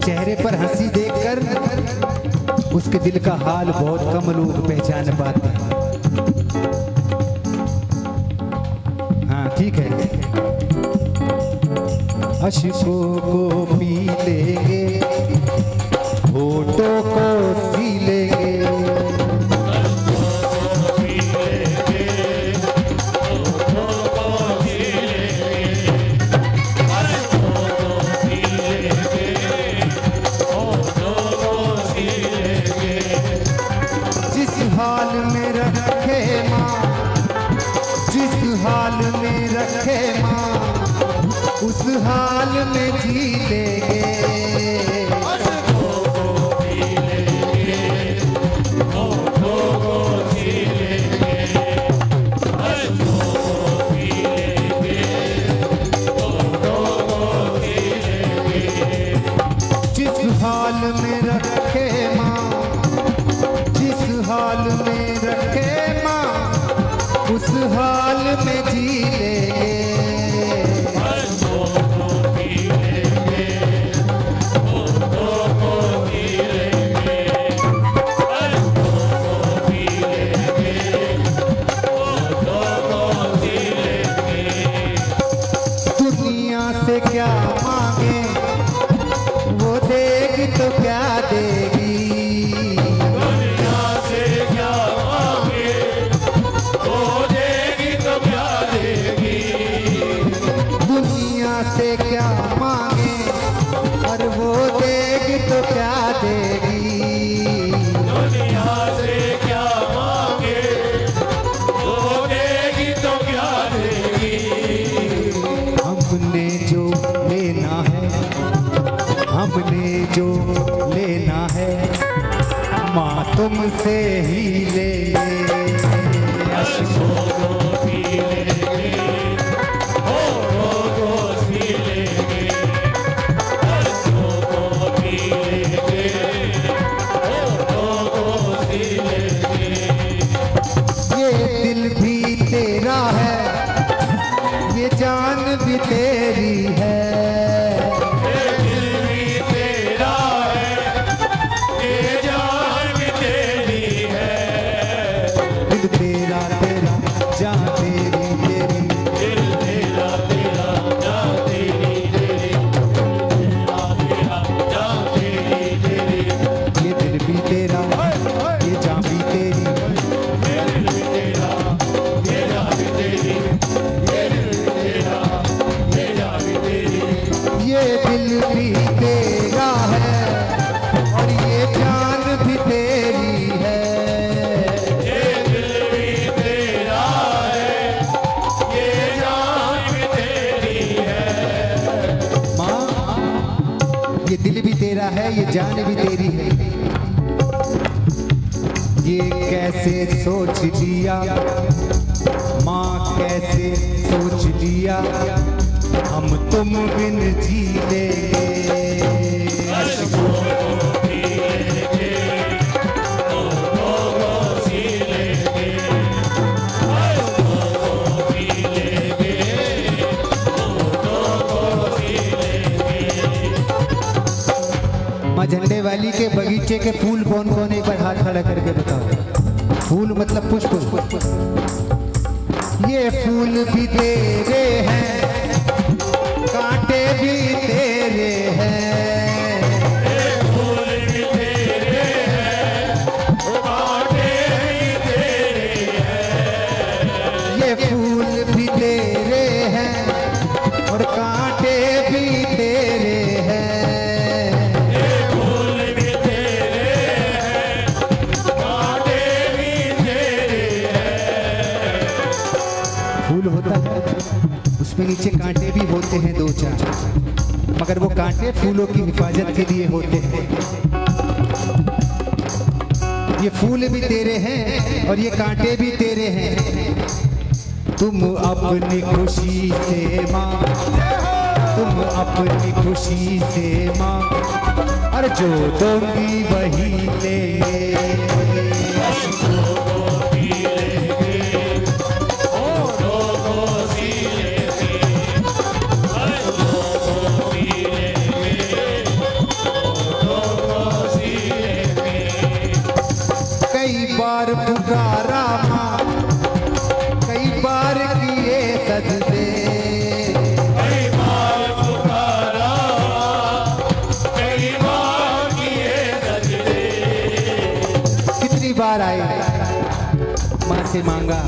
[SPEAKER 1] चेहरे पर हंसी देखकर उसके दिल का हाल बहुत कम लोग पहचान पाते हैं हाँ ठीक है अशकों को पी लेंगे होठों को सी लेंगे जिस हाल में रखे माँ जिस हाल में रखे माँ उस हाल में जी लेंगे जिस हाल में रखे माँ जिस हाल में रखे माँ उस हाल में जी लेंगे दुनिया से क्या मांगे वो देगी तो क्या देगी
[SPEAKER 2] दुनिया से क्या मांगे वो देगी तो क्या देगी
[SPEAKER 1] दुनिया से क्या मांगे और वो देगी तो क्या देगी
[SPEAKER 2] दुनिया से क्या मांगे वो देगी तो क्या देगी
[SPEAKER 1] हमने जो लेना है हमने जो लेना है माँ तुमसे ही लेंगे
[SPEAKER 2] अशकों को पी लेंगे होठों को सी लेंगे अशकों को पी लेंगे होठों को सी लेंगे
[SPEAKER 1] ये दिल भी तेरा है ये जान भी तेरी है
[SPEAKER 2] ये दिल भी तेरा है ये जान भी तेरी है
[SPEAKER 1] दिल तेरा तेरा जान तेरी तेरी
[SPEAKER 2] दिल तेरा तेरा जान तेरी तेरी तेरा तेरा जान तेरी तेरी
[SPEAKER 1] ये दिल भी तेरा ये जान भी तेरी
[SPEAKER 2] ये दिल भी तेरा ये जान भी तेरी ये दिल भी तेरा ये जान भी तेरी
[SPEAKER 1] ये दिल भी तेरा है और ये जान भी तेरी है
[SPEAKER 2] ये दिल भी तेरा है ये जान भी तेरी है
[SPEAKER 1] माँ ये दिल भी तेरा है ये जान भी तेरी है ये कैसे सोच लिया माँ कैसे सोच लिया हम तुम बिन जी लेंगे
[SPEAKER 2] अशकों को पी लेंगे होठों को सी लेंगे अशकों को पी लेंगे होठों को सी लेंगे
[SPEAKER 1] माँ झंडे वाली के बगीचे के फूल कौन कौन एक बार हाथ खड़ा करके बताओ फूल मतलब पुष्प ये फूल भी तेरे हैं कांटे भी तेरे हैं
[SPEAKER 2] फूल भी तेरे हैं कांटे भी तेरे हैं
[SPEAKER 1] ये फूल भी तेरे हैं और कांटे भी तेरे हैं
[SPEAKER 2] ये फूल भी तेरे हैं
[SPEAKER 1] फूल होता है उसमें नीचे कांटे भी होते हैं 2-4, मगर वो कांटे फूलों की हिफाजत के लिए होते हैं। ये फूल भी तेरे हैं और ये कांटे भी तेरे हैं। तुम अपनी खुशी से मांग, तुम अपनी खुशी से मांग, और जो दोगी वही लेंगे। कई बार पुकारा माँ, कई बार किए सजदे,
[SPEAKER 2] कई बार पुकारा, कई बार किए सजदे।
[SPEAKER 1] कितनी बार आए माँ से मांगा,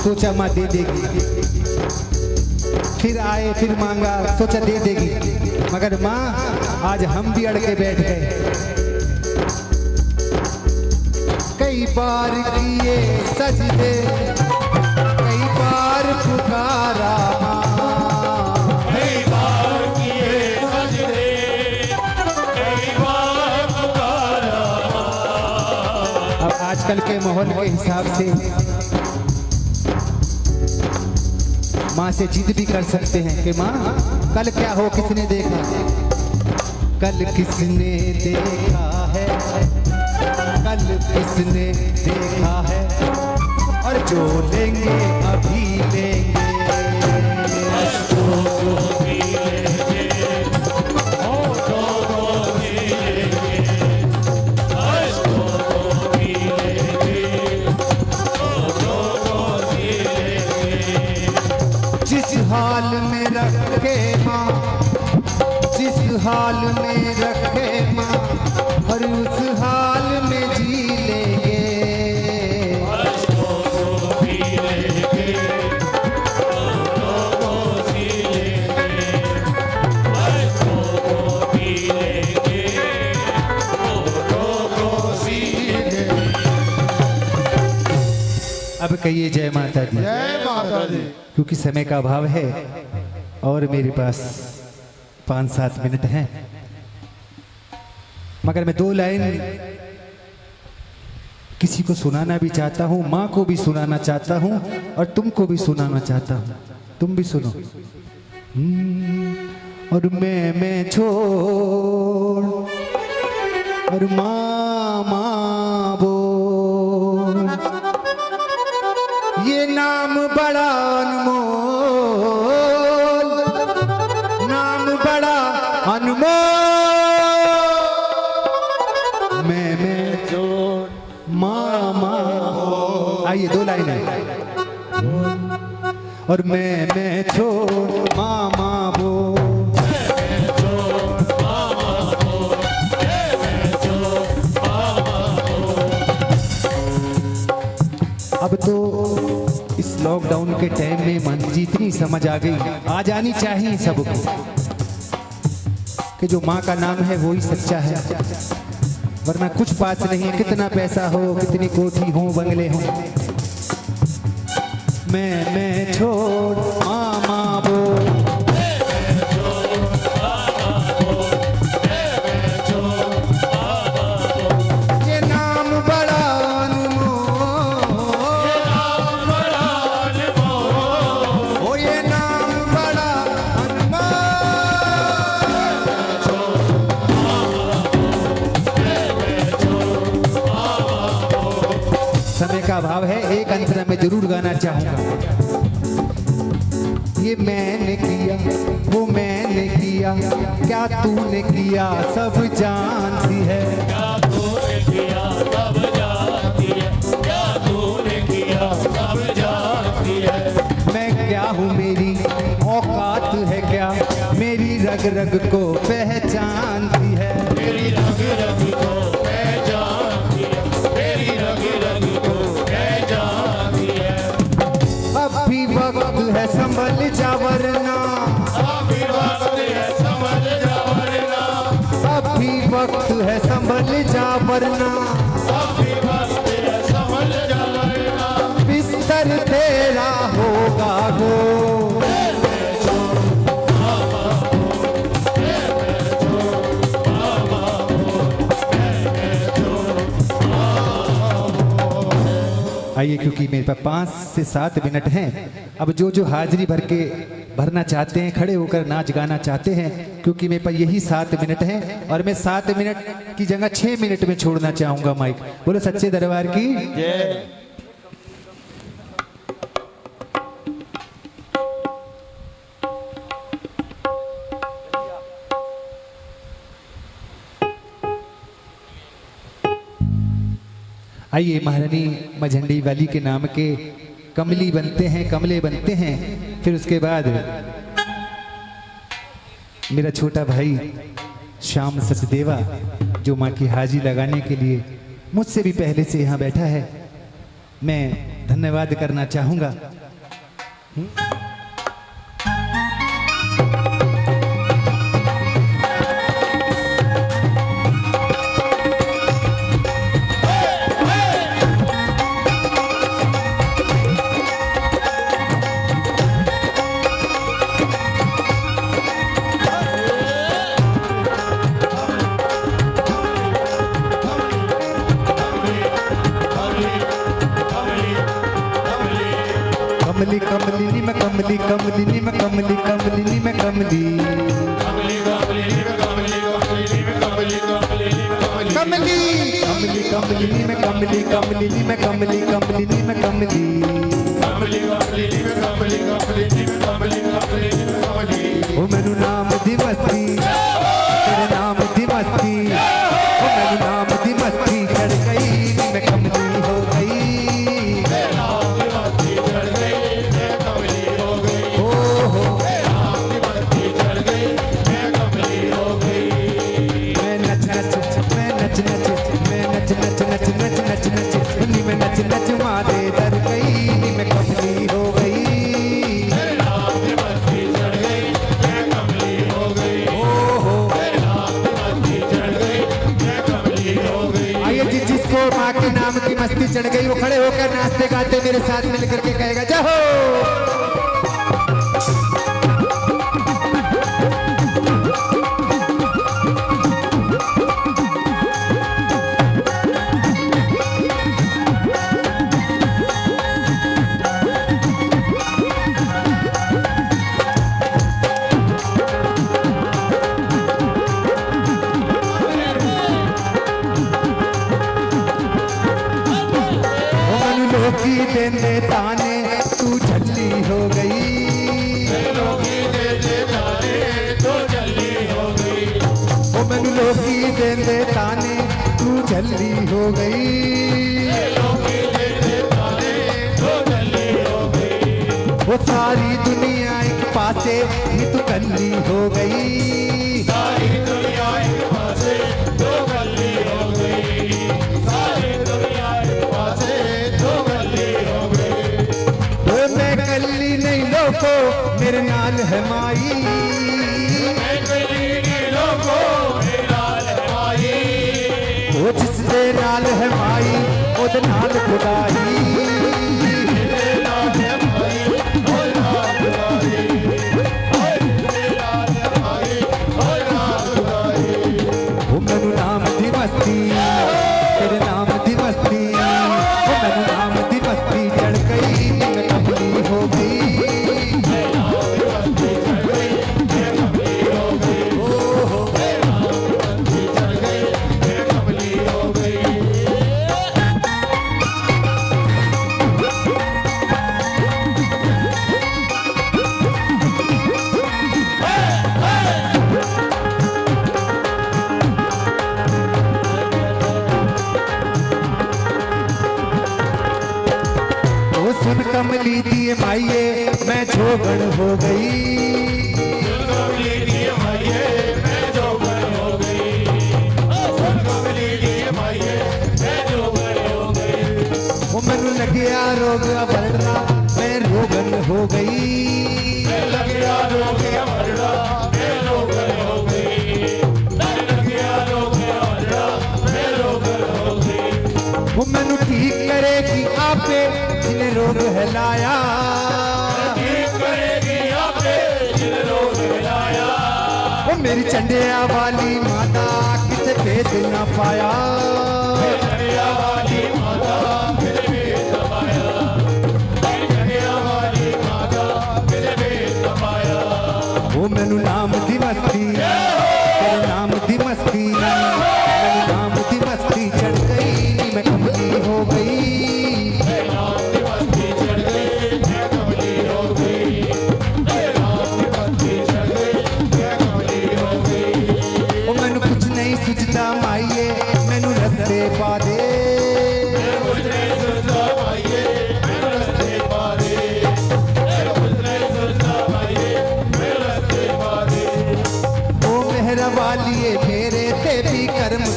[SPEAKER 1] सोचा माँ दे देगी, फिर आए फिर मांगा, सोचा दे देगी, मगर माँ आज हम भी अड़ के बैठ गए। कई बार किए सजदे, कई बार पुकारा माँ,
[SPEAKER 2] कई बार किए सजदे, कई बार पुकारा।
[SPEAKER 1] अब आजकल के माहौल के हिसाब से माँ से जिद भी कर सकते हैं कि माँ कल क्या हो किसने देखा, कल किसने देखा है, कल किसने देखा है, और जो लेंगे अभी लेंगे। जिस हाल में रखे माँ, जिस हाल में रखे माँ, और उस हाल में जी लेंगे। अब कहिए जय माता दी।
[SPEAKER 2] जय माता दी।
[SPEAKER 1] क्योंकि समय का अभाव है और मेरे पास 5-7 मिनट हैं, मगर मैं 2 लाइन किसी को सुनाना भी चाहता हूँ, माँ को भी सुनाना चाहता हूँ और तुमको भी सुनाना चाहता हूँ। तुम भी सुनो। और मैं छोड़ और मामा बोल, ये नाम बड़ा अनमोल, नाम बड़ा अनमोल। मैं
[SPEAKER 2] जोड़
[SPEAKER 1] मामा, आइए 2 लाइन है। और मैं छोड़ मामा बोल, अब तो इस लॉकडाउन के टाइम में मन जी इतनी समझ आ गई, आ जानी चाहिए सबको, कि जो माँ का नाम है वो ही सच्चा है, वरना कुछ पास नहीं है, कितना पैसा हो, कितनी कोठी हो, बंगले हो। मैं छोड़ मामा बोल, ये नाम बड़ा अनमोल, ओ ये नाम बड़ा अनमोल। समय का अभाव है, एक अंतरा में जरूर गाना चाहूंगा। ये मैंने किया, वो मैंने किया, क्या तूने किया सब जानती है,
[SPEAKER 2] क्या तूने किया सब जानती है, क्या तूने किया सब जानती है।
[SPEAKER 1] मैं क्या हूँ मेरी औकात है क्या, मेरी रग रग को पहचानती है,
[SPEAKER 2] मेरी रग रग को पहचानती है, मेरी रग रग को पहचानती है।
[SPEAKER 1] अब भी वक्त है संभल जा वरना,
[SPEAKER 2] अभी वक्त है समझ जा वरना,
[SPEAKER 1] अब भी वक्त है संभल जा वरना,
[SPEAKER 2] अभी वक्त है समझ जा वरना।
[SPEAKER 1] बिस्तर आइए, क्योंकि मेरे पास 5 से 7 मिनट हैं। अब जो हाजिरी भरना चाहते हैं, खड़े होकर नाच गाना चाहते हैं, क्योंकि मेरे पास यही 7 मिनट हैं और मैं 7 मिनट की जगह 6 मिनट में छोड़ना चाहूंगा माइक। बोलो सच्चे दरबार की
[SPEAKER 2] जय।
[SPEAKER 1] आइए, महारानी माँ झंडे वाली के नाम के कमली बनते हैं, कमले बनते हैं। फिर उसके बाद मेरा छोटा भाई श्याम सचदेवा, जो माँ की हाजी लगाने के लिए मुझसे भी पहले से यहाँ बैठा है, मैं धन्यवाद करना चाहूँगा। कमली कमली नी मैं कमली कमली नी मैं कमली कमली नी मैं कमली कमली कमली कमली नी मैं कमली कमली नी मैं कमली कमली नी मैं कमली ओ मैनू नाम दी मस्ती, तेरे नाम दी मस्ती, ओ मैनू नाम दी मस्ती चढ़ गई नी मैं कमली हो गई। मस्ती चढ़ गई, वो खड़े होकर नाचते गाते मेरे साथ मिलकर के कहेगा जय हो। लोकी देने ताने तू झल्ली हो गई, लोकी देने ताने तू झल्ली हो गई, ओ मैनू लोकी देने ताने तू झल्ली हो गई, लोकी देने ताने तू झल्ली हो गई, वो सारी दुनिया एक पासे ही तू कल्ली हो गई, सारी दुनिया एक पासे तू कल्ली हो गई, सारी दुनिया एक पासे कल्ली नहीं लोको मेरे नाल है माई, मैं कल्ली नहीं लोको मेरे नाल है माई, वो जिसदे नाल है माई ओदे नाल खुदाई, मेरे नाल है माई ओदे नाल खुदाई, मेरे नाल है माई ओदे नाल खुदाई। वो मैनू नाम दी मस्ती, तेरे नाम दी मस्ती, वो मैनू नाम दी मस्ती चढ़ गई मैं कमली हो गई, सुन कमली दिए माइये मैं जोगण हो गई, सुन कमली दिए माइये मैं जोगण हो गई, सुन कमली दिए माइये मैं जोगण हो गई, वो मैनू लगिया रोग भरना मैं रोगन हो गई, मैं लगिया रोग भरना मैं रोगन हो गई, मैं लगिया रोग भरना मैं रोगन हो गई, वो मैनू ठीक करेगी आपे जिन्हें रोग है लाया, ठीक करेगी आपे जिन्हें रोग है लाया, वो मेरी चंडिया वाली माता किसे भेद ना पाया, चंडिया वाली माता किसे भेद ना पाया,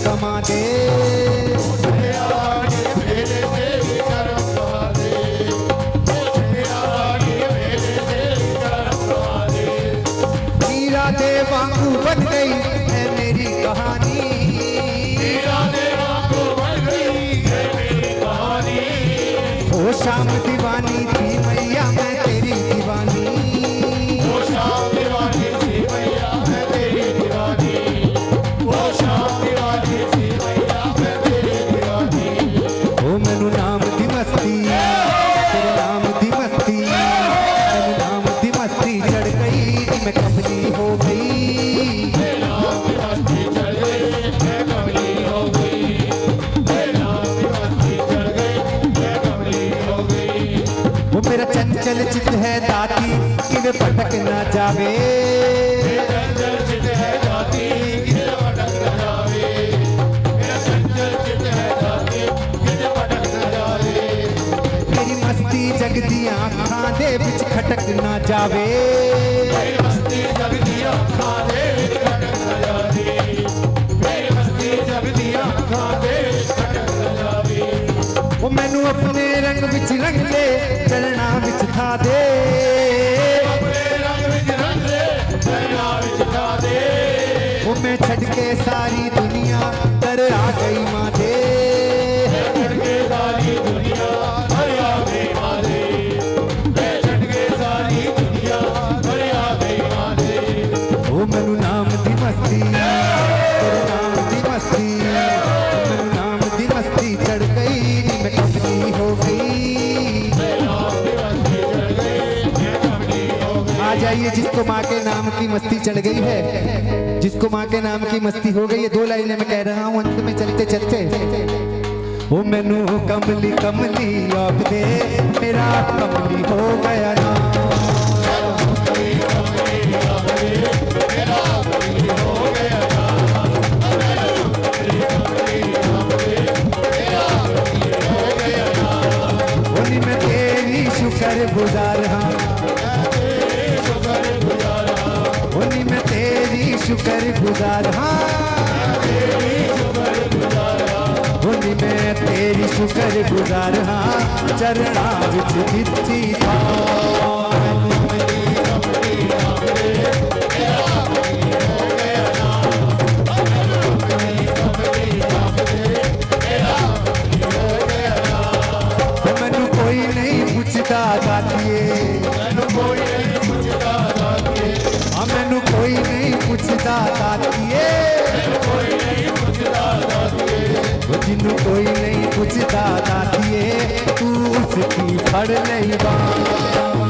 [SPEAKER 1] कमा दे। मीरा दे वांगू बन गई है मेरी कहानी। ओ शाम दीवानी थी मैया मैं तेरी दीवानी। ओ मैनू नाम दी मस्ती, तेरे नाम दी मस्ती, मैनू नाम दी मस्ती चढ़ गई नी मैं कमली हो गई। वो मेरा चंचल चित है दाती कि वे भटक ना जावे। मेरी मस्ती जगदी आँखां दे विच खटक ना जावे। वो मैनू अपने रंग विच रंग ले चलना विच था दे। वो मैं छड़ के सारी दुनिया तर आ गई माँ दे। वो मैनू नाम दी मस्ती, तेरे नाम दी मस्ती, मैनू नाम दी मस्ती चढ़ गई नी मैं कमली हो गई। आ जाइए जिसको माँ के नाम की मस्ती चढ़ गई है, जिसको माँ के नाम की मस्ती हो गई है। 2 लाइनें मैं कह रहा हूँ अंत में चलते चलते। ओ मैनू कमली कमली आप दे मेरा कमली हो गया ना। ओनी मैं तेरी शुक्र गुजार हाँ, ओनी मैं तेरी शुक्र गुजार हाँ, ओनी मैं तेरी शुक्र गुजार हाँ। चरणा विच दित्ती था मैनू कोई नहीं पूछता दातिए। मैनू कोई नहीं पूछता दातिए। जिन्नू कोई नहीं पूछता दातिए तू उसकी फड़ नहीं बात।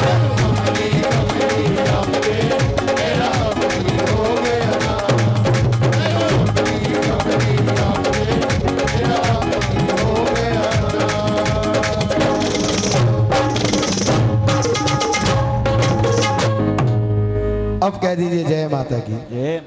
[SPEAKER 2] अब कह दीजिए जय माता की।
[SPEAKER 3] जय